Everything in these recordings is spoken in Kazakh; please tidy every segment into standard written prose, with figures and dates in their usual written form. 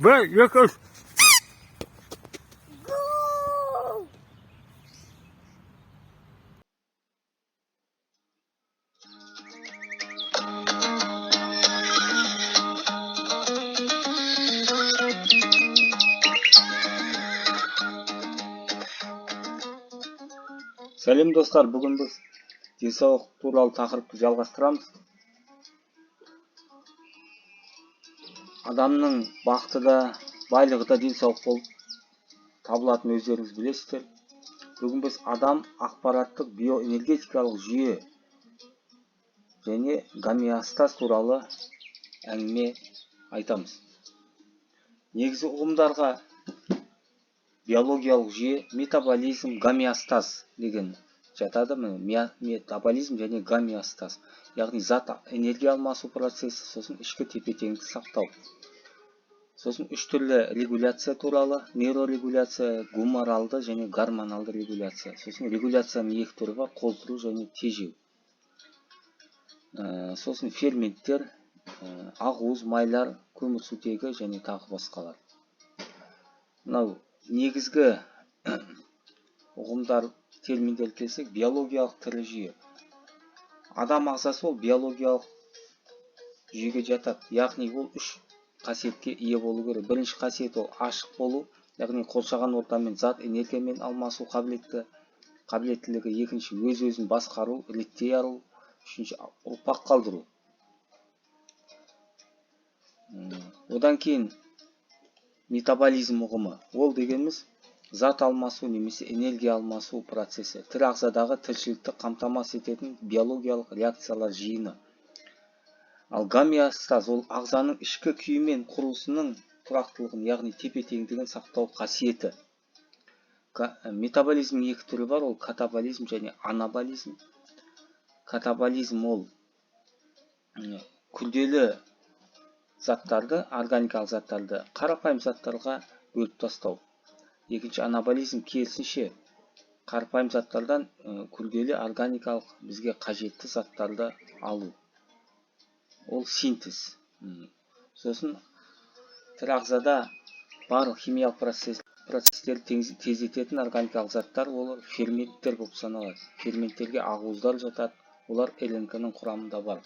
бір, екі, үш. Сәлем достар, бүгін біз денсаулық туралы тақырыпты жалғастырамыз. Адамның бақыты да, байлығы да денсаулық болып табылатын өздеріңіз білесіздер. Бүгін біз адам ақпараттық биоэнергетикалық жүйе және гомеостаз туралы әңгіме айтамыз. Негізгі ұғымдарға биологиялық жүйе, метаболизм, гомеостаз деген жатады. Метаболизм және гомеостаз, яғни зат энергия алмасу процесі, сосын ішкі тепе-теңдікті сақтау. Сосын үш түрлі регуляция туралы: нейрорегуляция, гуморалды және гормоналды регуляция. Сосын регуляцияның екі түрі бар: қоздыру және тежеу. Сосын ферменттер, ақуыз, майлар, көмірсутегі және тағы басқалар. Мынау негізгі ұғымдар, терминдер келсек, биологиялық тірі жүйе. Адам ағзасы ол биологиялық жүйеге жатады. Яғни ол үш қасиетке ие болу керек. Бірінші қасиет ол ашық болу, яғни қоршаған ортамен зат энергиямен алмасу қабілеттілігі. Екінші, өз-өзін басқару, реттей алу. Үшінші, ұрпақ қалдыру. Одан кейін метаболизм ұғымы. Ол дегеніміз зат алмасу немесе энергия алмасу процесі. Тірі ағзадағы тіршілікті қамтамасыз ететін биологиялық реакциялар жиыны. Ал гомеостаз ол ағзаның ішкі күйі мен құрылысының тұрақтылығын, яғни тепе-теңдігін сақтау қасиеті. Метаболизм екі түрі бар, ол катаболизм және анаболизм. Катаболизм ол күрделі заттарды, органикалық заттарды қарапайым заттарға бөліп тастау. Екінші, анаболизм керісінше қарапайым заттардан күрделі органикалық бізге қажетті заттарды алу. Ол синтез. Сосын тірі ағзада барлық химиялық процестерді тездететін органикалық заттар, олар ферменттер болып саналады. Ферменттерге ақуыздар жатады, олар РНК-ның құрамында бар.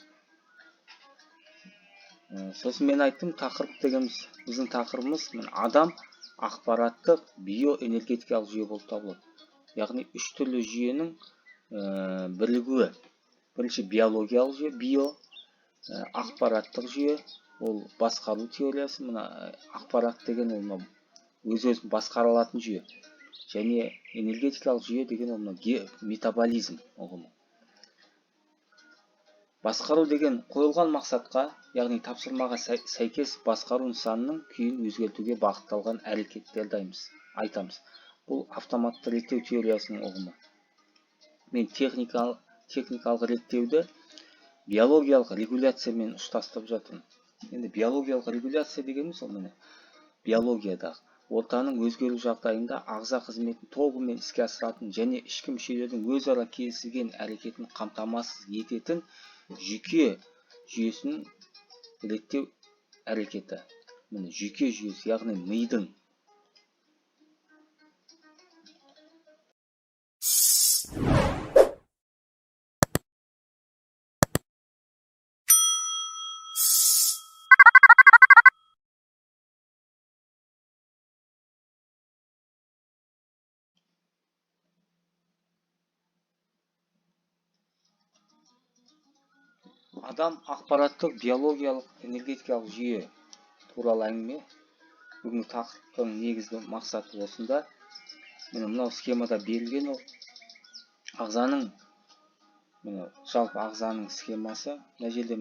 Сосын мен айттым, тақырып дегеніміз, біздің тақырыбымыз адам ақпараттық биоэнергетикалық жүйе болып табылады. Яғни үш түрлі жүйенің бірігуі. Бірінші, биологиялық жүйе, био, ақпараттық жүйе, ол басқару теориясы. Мына ақпарат деген ол өз-өзін басқара алатын жүйе. Және энергетикалық жүйе деген ол метаболизм ұғымы. Басқару деген қойылған мақсатқа, яғни тапсырмаға сәйкес басқару нысанының күйін өзгертуге бағытталған әрекеттерді айтамыз. Бұл автоматты реттеу теориясының ұғымы. Мен техникалық реттеуді биологиялық регуляциямен ұштастырып жатырмын. Енді биологиялық регуляция дегеніміз ол биологиядағы ортаның өзгеру жағдайында ағза қызметін толығымен іске асыратын және ішкі мүшелердің өзара келісілген әрекетін қамтамасыз ететін жүйке жүйесінің реттеу әрекеті. Жүйке жүйесі, яғни мидың. Адам ақпараттық биологиялық энергетикалық жүйе туралы әңгіме. Бүгінгі тақырыптың негізгі мақсаты осында. Мынау схемада берілген ол ағзаның, жалпы ағзаның схемасы. Мына жерде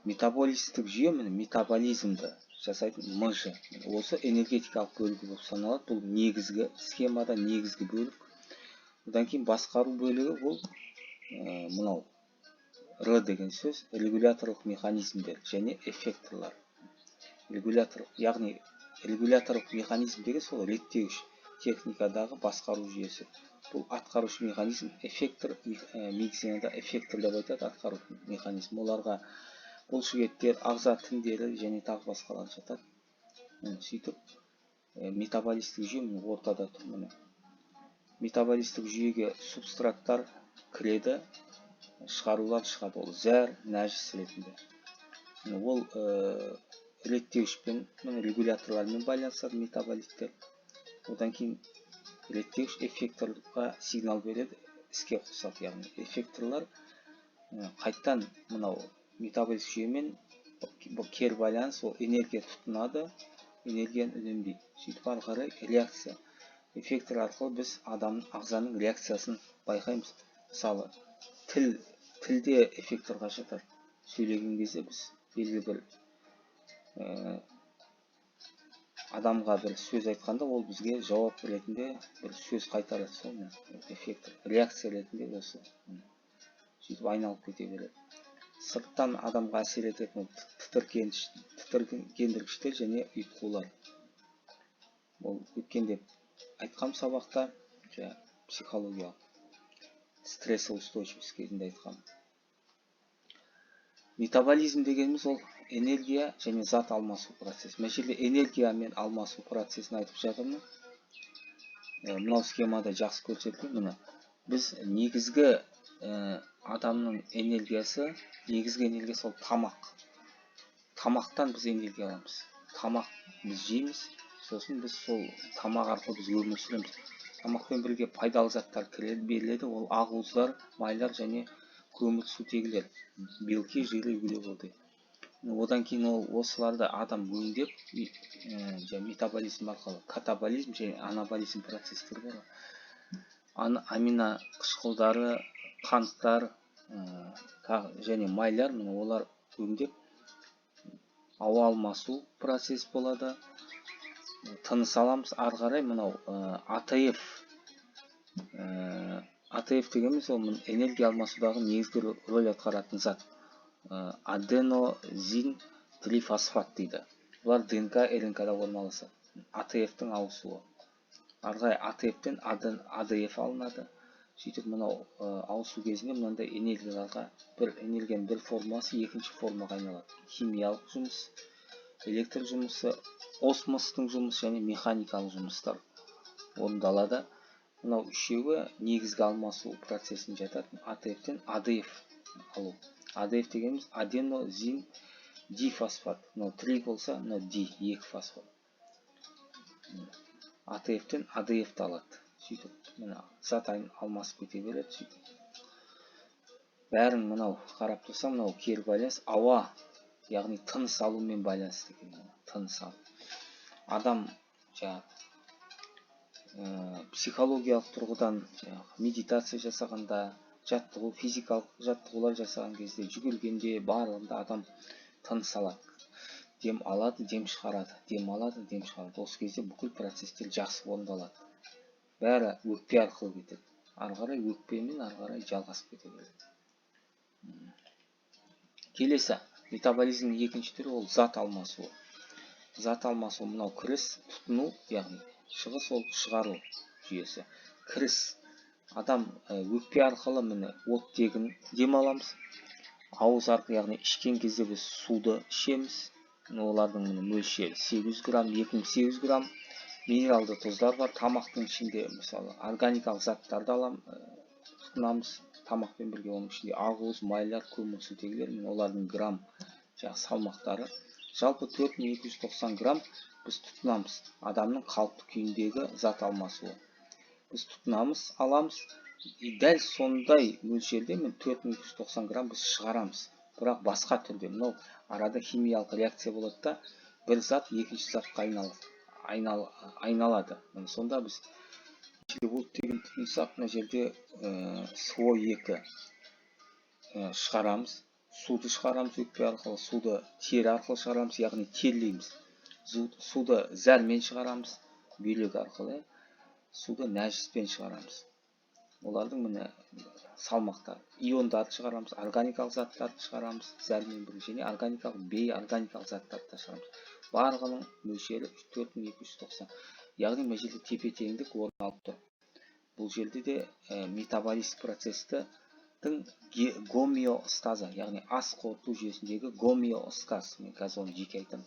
метаболистік жүйе, метаболизмді жасайтын мыжы. Осы энергетикалық бөлігі болып саналады. Бұл негізгі схемада негізгі бөлік. Одан кейін басқару бөлігі, бұл мынау Р деген сөз, регуляторлық механизмдер және эффекторлар. Яғни регуляторлық механизм деген сол реттеуіш техникадағы басқару жүйесі. Бұл атқарушы механизм, эффектор, медицинада эффектор деп айтады, атқарушы механизм. Оларға бұлшықеттер, ағза тіндері және тағы басқалар жатады. Сөйтіп метаболистік жүйе ортада тұр. Міне метаболистік жүйеге субстраттар кіреді, шығарулар шығады. Ол зәр, нәжіс ретінде. Ол реттеуішпен, регуляторлармен байланысады метаболиттер. Одан кейін реттеуіш эффекторға сигнал береді, іске қосады. Яғни эффекторлар қайттан мынау метаболистік жүйемен кері байланыс, ол энергия тұтынады, энергияны үнемдейді. Сөйтіп ары қарай реакция. Эффектор арқылы біз адамның ағзаның реакциясын байқаймыз. Мысалы, тілде эффекторға жатады. Сөйлеген кезде біз белгілі бір адамға бір сөз айтқанда, ол бізге жауап ретінде бір сөз қайтарады. Сол эффектор, реакция ретінде осы. Сөйтіп айналып кете береді. Сырттан адамға әсер ететін тітіргендіргіштер және ұйытқулар. Ол өткенде айтқам сабақта, психологиялық стрессоустойчивость кезінде айтқам. Метаболизм дегеніміз ол энергия және зат алмасу процесі. Мына жерде энергия мен алмасу процесін айтып жатырмын. Мынау схемада жақсы көрсетілген. Біз негізгі адамның энергиясы, ол тамақ. Тамақтан біз энергия аламыз. Тамақ біз жейміз, сосын біз сол тамақ арқылы біз өмір сүреміз. Тамақпен бірге пайдалы заттар беріледі, ол ақуыздар, майлар және көмірсутегілер, белки, жиры, углеводы. Одан кейін ол осыларды адам өңдеп, метаболизм арқылы катаболизм және анаболизм процестер бар. Амино қышқылдары, қанттар және майлар, олар өңдеп ауа алмасу процесс болады. Тыныс аламыз. Ары қарай мынау АТФ дегеніміз ол энергия алмасудағы негізгі рөл атқаратын зат. Аденозин трифосфат дейді. Олар ДНК, РНК-да орналасады. АТФ-тің ауысуы. Ары қарай АТФ-тен АДФ алынады. Сөйтіп мынау ауысу кезінде мынандай энергияның бір формасы екінші формаға айналады. Химиялық жұмыс, электр жұмысы, осмостың жұмысы және механикалық жұмыстар орындалады. Мынау үшеуі негізгі алмасу процесін жатады. АТФ-тен АДФ алу. АДФ дегеніміз аденозин дифосфат. Мынау 3 болса, мынау D, 2 фосфат. АТФ-тен АДФ-ті алады. Сөйтіп, зат алмасып кете береді. Сөйтіп, бәрін мынау қарап тұрсам, мынау кері байланыс ауа, яғни тыныс алумен байланысты екен. Тыныс алу. Адам психологиялық тұрғыдан медитация жасағанда, физикалық жаттығулар жасаған кезде, жүгіргенде, барлығында адам тыныс алады. Дем алады, дем шығарады. Дем алады, дем шығарады. Осы кезде бүкіл процестер жақсы орындалады. Бәрі өкпе арқылы кетеді. Ары қарай өкпемен ары қарай жалғасып кете береді. Келесі, метаболизмнің екінші түрі ол зат алмасуы. Зат алмасуы мынау кіріс, тұтыну, яғни шығыс ол шығару жүйесі. Кіріс, адам өкпе арқылы оттегін дем аламыз. Ауыз арқылы, яғни ішкен кезде біз суды ішеміз. Олардың мөлшері 800 грамм, 2800 грамм. Минералды тұздар бар. Тамақтың ішінде, мысалы, органикалық заттарды тұтынамыз. Тамақпен бірге оның ішінде ақуыз, майлар, көмірсутегілер, олардың грамм салмақтары. Жалпы 4290 грамм біз тұтынамыз. Адамның қалыпты күйіндегі зат алмасуы. Біз тұтынамыз, аламыз. Дәл сондай мөлшерде 4290 грамм біз шығарамыз. Бірақ басқа түрде, арада химиялық реакция болады да, бір зат екінші затқа айналады. Сонда біз оттегін тұтынсақ, мына жерде СО2 шығарамыз, суды шығарамыз өкпе арқылы, суды тері арқылы шығарамыз, яғни терлейміз. Суды зәрмен шығарамыз, бүйрек арқылы, суды нәжіспен шығарамыз. Олардың салмақтары. Иондарды шығарамыз, органикалық заттарды шығарамыз, зәрмен бірге, және органикалық, бейорганикалық заттарды шығарамыз. Барлығының мөлшері 4290. Яғни мына жерде тепе-теңдік орын алып тұр. Бұл жерде де метаболист процесті гомеостазы, яғни ас қорыту жүйесіндегі гомеостаз. Мен қазір оны жеке айтамын.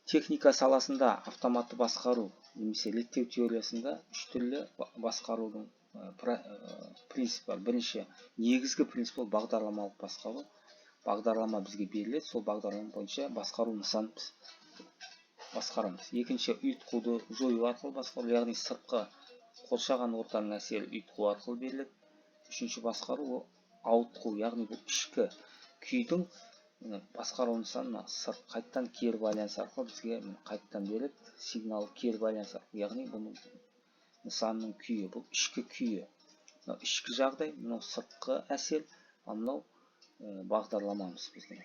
Техника саласында автоматты басқару немесе реттеу теориясында үш түрлі басқарудың принцип бар. Бірінші, негізгі принцип ол бағдарламалық басқару. Бағдарлама бізге беріледі, сол бағдарлама бойынша басқару нысанын басқарамыз. Екінші, ұйытқуды жою арқылы басқару, яғни сыртқы қоршаған ортаның әсері ұйытқу арқылы беріледі. Үшінші басқару ол ауытқу, яғни бұл ішкі күйдің басқару нысаны қайттан кері байланыс арқылы бізге қайттан береді, сигнал кері байланыс арқылы, яғни бұның нысанның күйі, бұл ішкі күйі. Мынау ішкі жағдай, мынау сыртқы әсер, мынау бағдарламамыз біздің.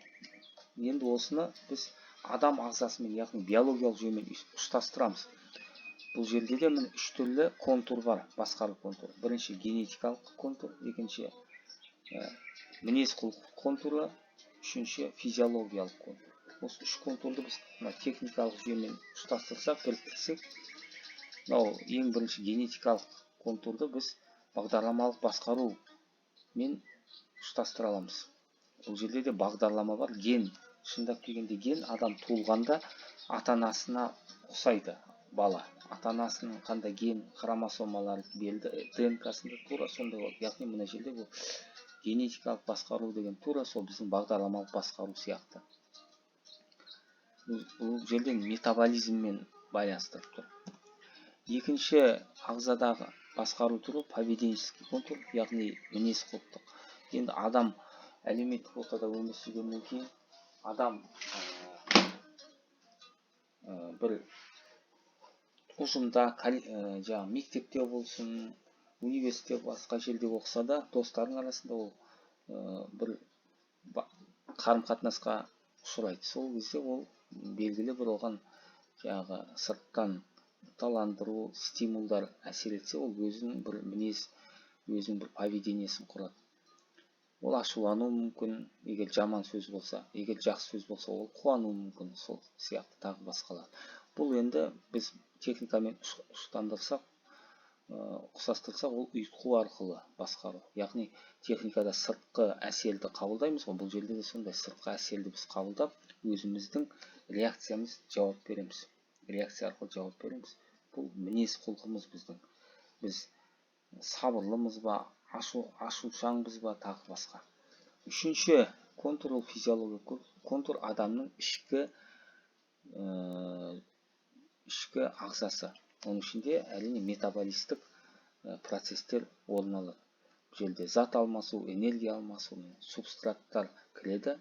Енді осыны біз адам ағзасымен, яғни биологиялық жүйемен ұштастырамыз. Бұл жерде де міне үш түрлі контур бар, басқару контуры. Бірінші генетикалық контур, екінші мінез құлық контуры, үшінші физиологиялық контур. Осы үш контурды біз техникалық жүйемен ұштастырсақ, біріктірсек, ең бірінші генетикалық контурды біз бағдарламалық басқару мен ұштастыра аламыз. Бұл жерде де бағдарлама бар, ген. Шындап келгенде ген адам туылғанда ата-анасына ұқсайды бала. Ата-анасының қандай ген хромосомалары берілді, ДНК-сында тура сондай болады. Яғни мына жерде бұл генетикалық басқару деген тура сол біздің бағдарламалық басқару сияқты. Бұл жерде метаболизммен байланыстырып тұр. Екінші ағзадағы басқару түрі поведенческий контур, яғни мінез құлықтық. Енді адам әлеуметтік ортада өмір сүргеннен кейін адам бір ұжымда, мектепте болсын, университетте, басқа жерде оқыса да, достардың арасында ол бір қарым-қатынасқа ұшырайды. Сол кезде ол белгілі бір оған сырттан ынталандыру, стимулдар әсер етсе, ол өзінің бір мінез, өзінің бір поведениесін құрады. Ол ашулану мүмкін, егер жаман сөз болса, егер жақсы сөз болса, ол қуану мүмкін, сол сияқты тағы басқалар. Бұл енді біз техникамен ұқсастырсақ, ол ұйытқу арқылы басқару. Яғни техникада сыртқы әсерді қабылдаймыз ғой, бұл жерде де сондай сыртқы әсерді біз қабылдап, өзіміздің реакциямыз жауап береміз. Реакция арқылы жауап береміз. Бұл мінез құлқымыз біздің. Біз сабырлымыз ба, ашушаңбыз ба, тағы басқа. Үшінші контур ол физиология контур, адамның ішкі ағзасы. Оның ішінде әрине метаболистік процестер орын алады. Бұл жерде зат алмасу, энергия алмасу, субстраттар кіреді,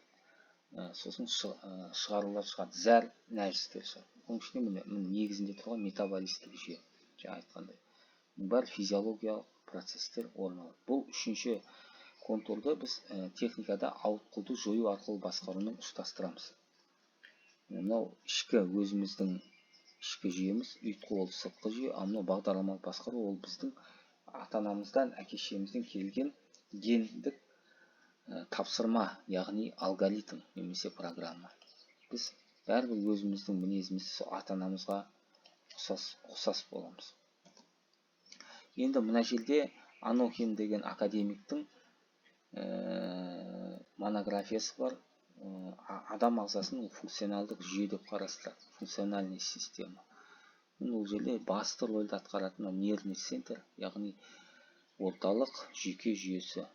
сосын шығарулар шығады, зәр, нәрестер шығады. Оның ішінде негізінде тұрған метаболистік жүйе, жаңа айтқандай. Бар физиологиялық процестер орын алады. Бұл үшінші контурды біз техникада ауытқуды жою арқылы басқарумен ұштастырамыз. Мынау өзіміздің ішкі жүйеміз, ұйытқу ол сыртқы жүйе, ал мынау бағдарламалық басқару ол біздің ата-анамыздан, әке-шешемізден келген гендік тапсырма, яғни алгоритм немесе программа. Біз бәрібір өзіміздің мінезімізді ата-анамызға ұқсас боламыз. Енді мына жерде Анохин деген академиктің монографиясы бар. Адам ағзасын функционалдық жүйе деп қарастырады. Функциональный система. Бұл жерде басты рөлді атқаратын нервный центр, яғни орталық жүйке жүйесі.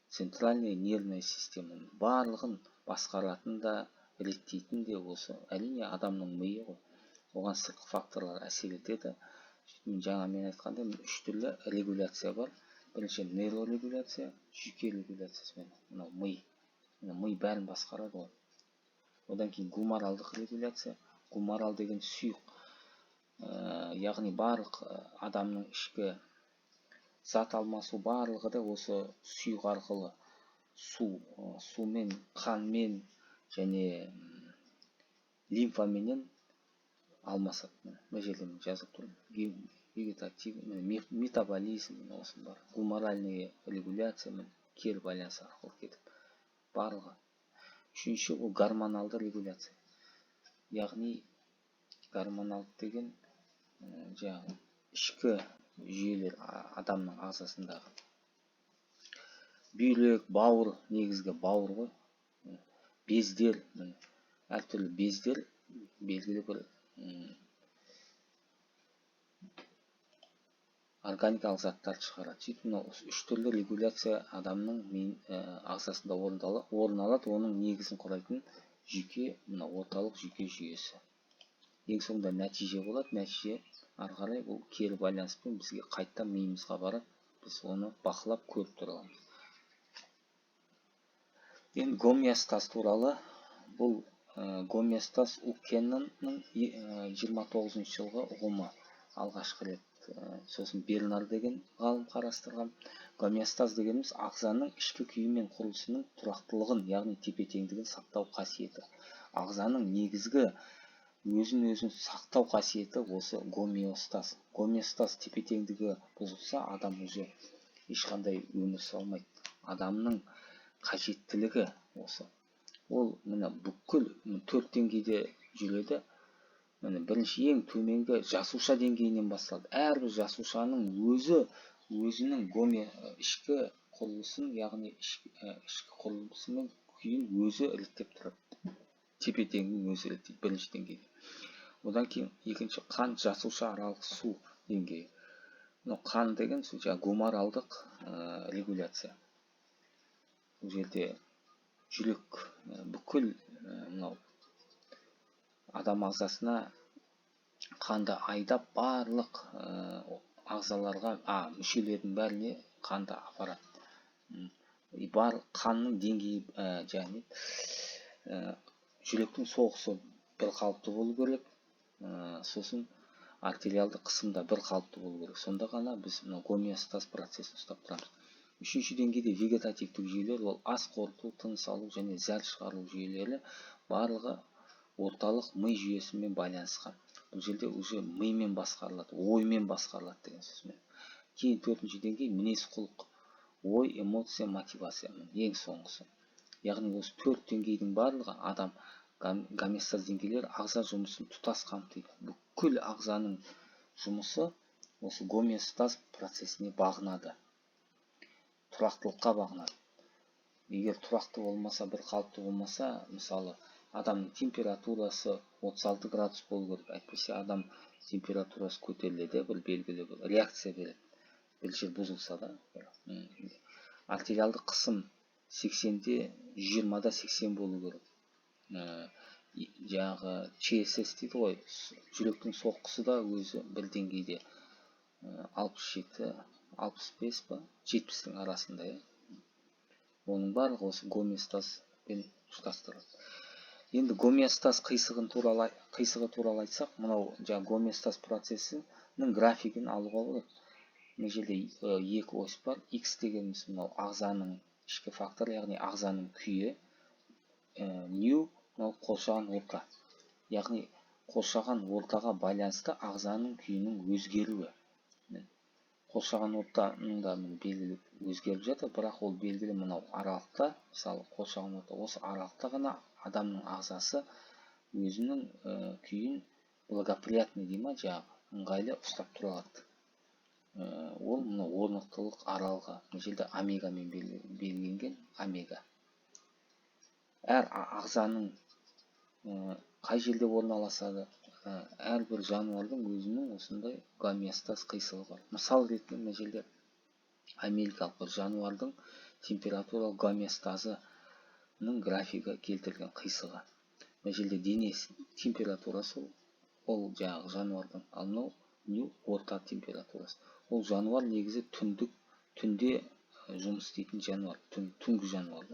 Центральная нервная система. Барлығын басқаратын да, реттейтін де осы. Әрине адамның миы ғой. Оған сыртқы факторлар әсер етеді. Жаңа мен айтқандай үш түрлі регуляция бар. Бірінші нейрорегуляция, жүйке регуляциясы. Мынау ми. Ми бәрін басқарады ғой. Одан кейін гуморалдық регуляция. Гуморал деген сұйық. Яғни барлық адамның ішкі зат алмасу барлығы да осы сұйық арқылы сумен, қанмен және лимфаменен алмасады. Бұл жерде жазып тұрмын. Вегетативный метаболизм осы бар. Гуморальный регуляция кері байланыс арқылы кетіп барлығы. Үшінші ол гормоналды регуляция. Яғни гормоналды деген ішкі жүйелер адамның ағзасындағы. бүйрек, бауыр, негізгі бауыр ғой. Бездер, әртүрлі бездер белгілі бір органикалық заттарды шығарады. Сөйтіп мынау үш түрлі регуляция адамның ағзасында орын алады. Оның негізін құрайтын жүйке мына орталық жүйке жүйесі. Ең соңында нәтиже болады. Нәтиже ары қарай бұл кері байланыспен бізге қайтадан миымызға барады. Біз оны бақылап көріп тұра аламыз. Енді гомеостаз туралы, бұл гомеостаз Укеннің 29 жылғы ұғымы, алғашқы рет. Сосын Бернар деген ғалым қарастырған. Гомеостаз дегеніміз ағзаның ішкі күйі мен құрылысының тұрақтылығын, яғни тепе-теңдігін сақтау қасиеті. Ағзаның негізгі өзін сақтау қасиеті осы гомеостаз. Гомеостаз тепе-теңдігі бұзылса, адам уже ешқандай өмір сүре алмайды. Адамның қажеттілігі осы. Ол мына бүкіл 4 деңгейде жүреді. Міне бірінші ең төменгі жасуша деңгейінен басталады. Әрбір жасушаның өзінің ішкі құрылысын, яғни ішкі құрылысы мен күйін өзі реттеп тұрады. Тепе-теңдігін өзі реттейді бірінші деңгейде. Одан кейін екінші қан жасуша аралық су деңгейі. Мынау қан деген гуморалдық регуляция. Бұл жерде жүрек бүкіл мынау адам ағзасына қанды айдап барлық ағзаларға, мүшелердің бәріне қанды апарады. Барлық қанның деңгейі және жүректің соғысы бір қалыпты болу керек. Сосын артериалды қысымда бір қалыпты болу керек. Сонда ғана біз гомеостаз процесін ұстап тұрамыз. Үшінші деңгейде вегетативтік жүйелер, ол ас қорыту, тыныс алу және зәр шығару жүйелері барлығы орталық ми жүйесімен байланысқан. Бұл жерде уже мимен басқарылады, оймен басқарылады деген сөзмен. Кейін төртінші деңгей мінез құлық, ой, эмоция, мотивация, ең соңғысы. Яғни осы 4 деңгейдің барлығы адам гомеостаз деңгейлері ағза жұмысын тұтас қамтиды. Бүкіл ағзаның жұмысы осы гомеостаз процесіне бағынады. Тұрақтылыққа бағынады. Егер тұрақты болмаса, бір қалыпты болмаса, мысалы адамның температурасы 36 градус болу керек. Әйтпесе адам температурасы көтеріледі, бір белгілі бір реакция береді. Бір жер бұзылса да. Артериалды қысым 80-де 20-да 80 болу керек. Жаңағы ЧСС дейді ғой, жүректің соққысы да өзі бір деңгейде 67, 65 па, 70-тің арасында. Оның барлығы осы гомеостазбен ұштастырылады. Енді гомеостаз қисығы туралы айтсақ, мынау гомеостаз процесінің графигін алуға болады. Мына жерде екі ось бар. X дегеніміз мынау ағзаның ішкі фактор, яғни ағзаның күйі. Нью мынау қоршаған орта. Яғни қоршаған ортаға байланысты ағзаның күйінің өзгеруі. Қоршаған ортаның да белгілі өзгеріп жатыр, бірақ ол белгілі мынау аралықта, мысалы қоршаған орта, осы аралықта ғана адамның ағзасы өзінің күйін благоприятный дейма, ыңғайлы ұстап тұра алады. Ол мына орнықтылық аралығы, мына жерде омегамен белгіленген омега. Әр ағзаның қай жерде орналасады, әрбір жануардың өзінің осындай гомеостаз қисығы бар. Мысал ретінде мына жерде америкалық бір жануардың температуралық гомеостазының графигі келтірген қисығы. Мына жерде денесі температурасы, ол жаңағы жануардың, ал мынау орта температурасы. Ол жануар негізі түнде жұмыс істейтін жануар, түнгі жануар.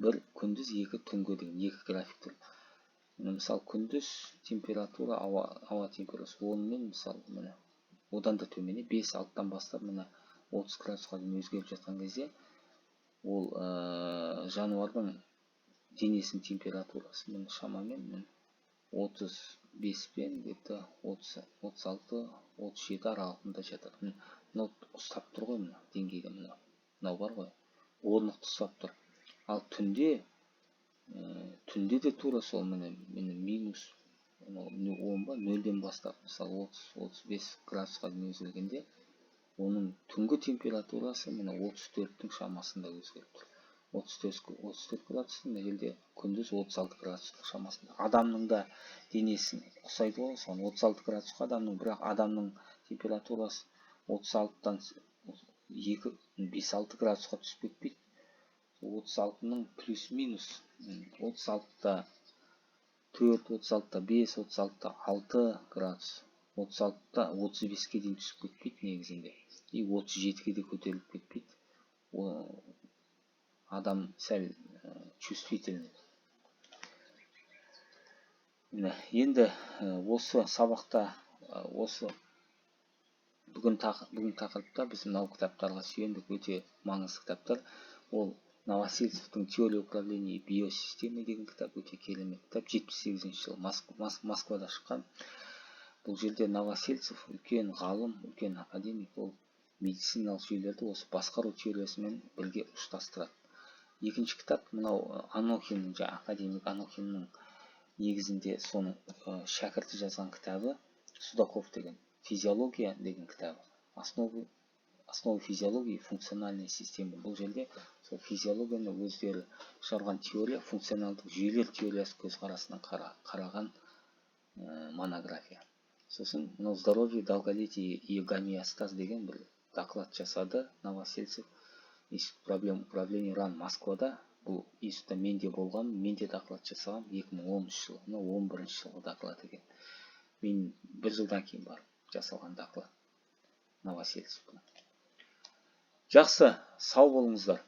Бір күндіз, екі түнгі деген екі график тұр. Мысалы күндіз температура, ауа температурасы 10-мен, мысалы міне одан да төмене 5-6-тан бастап міне 30 градусқа дейін өзгеріп жатқан кезде, ол жануардың денесінің температурасы міне шамамен 35-пен где-то 36-37 аралығында жатады. Мынау ұстап тұр ғой, мына деңгейде мынау бар ғой, орнықты ұстап тұр. Ал түнде де тура сол минус 10 ба, 0-ден бастап, мысалы 30-35 градусқа дейін өзгергенде, оның түнгі температурасы міне 34-тің шамасында өзгеріп тұр. 34 градус, мына жерде күндіз 36 градустың шамасында. Адамның да денесін ұқсайды ғой, соған 36 градусқа адамның, бірақ адамның температурасы 36-тан 5-6 градусқа түсіп кетпейді. 36-ның плюс-минус 36-та 4, 36-та 5, 36-та 6 градус, 36-та 35-ке дейін түсіп кетпейді негізінде. И 37-ге де көтеріліп кетпейді. Адам сәл чувствительный. Енді осы сабақта, осы бүгін тақырыпта біз мынау кітаптарға сүйендік, өте маңызды кітаптар. Ол Новосельцевтің теория управления биосистемы деген кітап, өте керемет кітап. 78-ші жылы Москвада шыққан. Бұл жерде Новосельцев үлкен ғалым, үлкен академик, ол медициналық жүйелерді осы басқару теориясымен бірге ұштастырады. Екінші кітап мынау Анохиннің, академик Анохиннің негізінде соның шәкірті жазған кітабы, Судаков деген, физиология деген кітабы. Основы физиологии, функциональная система. Бұл жерде сол физиологияны өздері шығарған теория, функционалдық жүйелер теориясы көзқарасынан қараған монография. Сосын мынау здоровье, долголетие и гомеостаз деген бір доклад жасады Новосельцев. Институт проблем управления РАН Москвада. Бұл институтта менде болған, менде доклад жасаған 2013 жылы, 11-ші жылғы доклад екен. Мен 1 жылдан кейін барып жасалған доклад Новосельцев. Жақсы, сау болыңыздар.